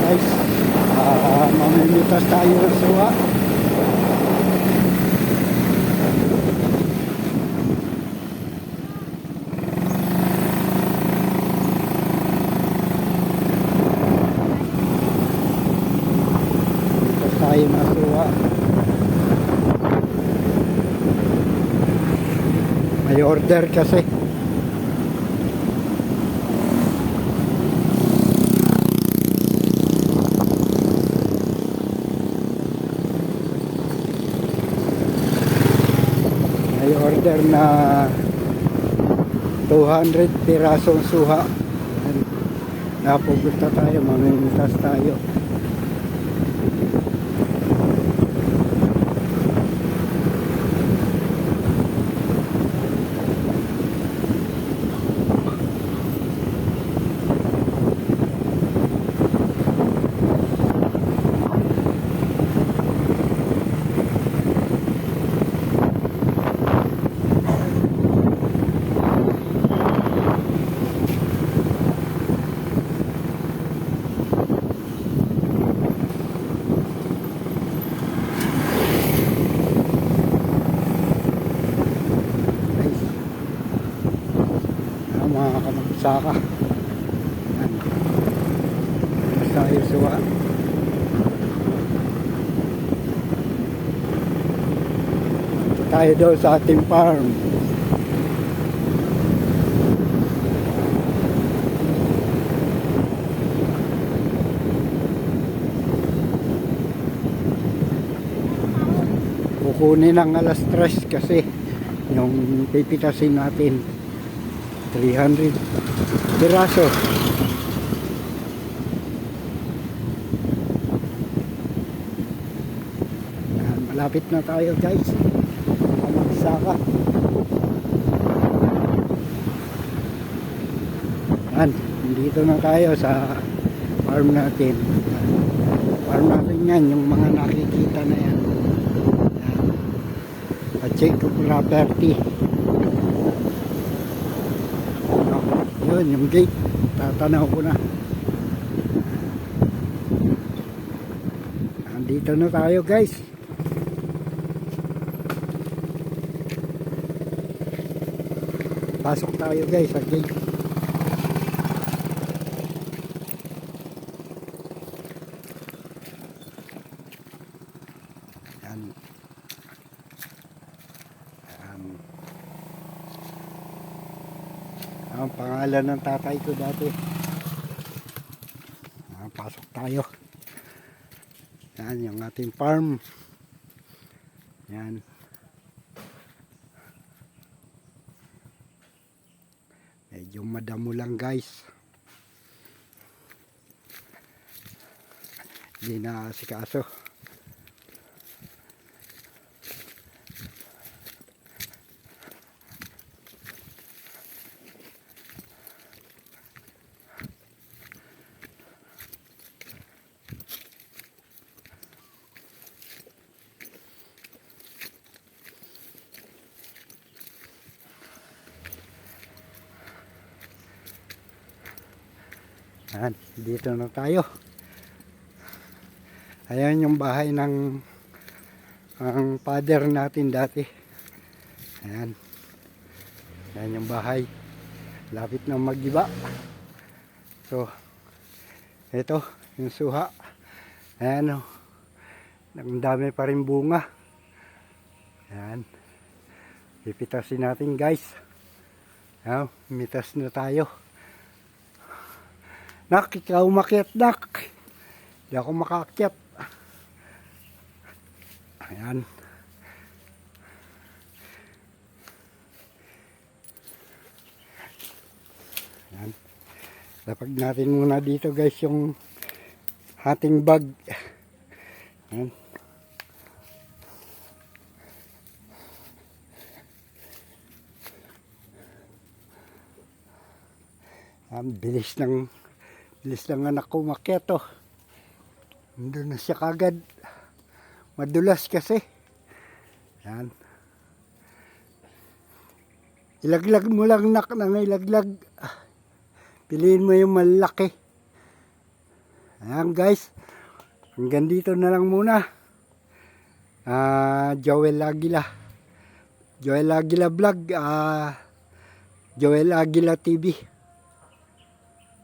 guys. Mamimitas tayo ng suha. Mitas tayo ng suha. May order kasi. May order na 200 pirasong suha. Napupunta tayo, mamimitas tayo. Mga kamagsaka. Tayo suha. Tayo daw sa ating farm. Kukunin ng alas 3 kasi yung pipitasin natin 300 piraso. Yan, malapit na tayo guys. Kamagsaka. Yan, dito na tayo sa farm natin. Farm natin yan, yung mga nakikita na yan. Pacheco property. Yun, yung gate. Tatanaw ko na. Andito na tayo guys. Pasok tayo guys sa gate. Yan. Ang pangalan ng tatay ko dati. Pasok tayo. Yan yung ating farm. Yan. Medyo madamo lang guys. Hindi na asikaso. Yan, dito na tayo. Ayan yung bahay ng ang father natin dati. Ayan. Ayan yung bahay. Lapit na mag-iba. So, ito, yung suha. Ayan o. Ang dami pa rin bunga. Ayan. Pipitasin natin guys. Ayan, mitas na tayo. Nak, ikaw umakyat, nak. Hindi ako makaakyat. Ayan. Ayan. Lapag natin muna dito guys yung ating bag. Ayan. Ayan, bilis ng anak ko umakyat oh. Nandun na siya kagad. Madulas kasi. Yan. Ilaglag mo lang nak nang ilaglag. Piliin mo yung malaki. Ayan guys, hanggang dito na lang muna. Joel Aguila. Joel Aguila Vlog. Joel Aguila TV.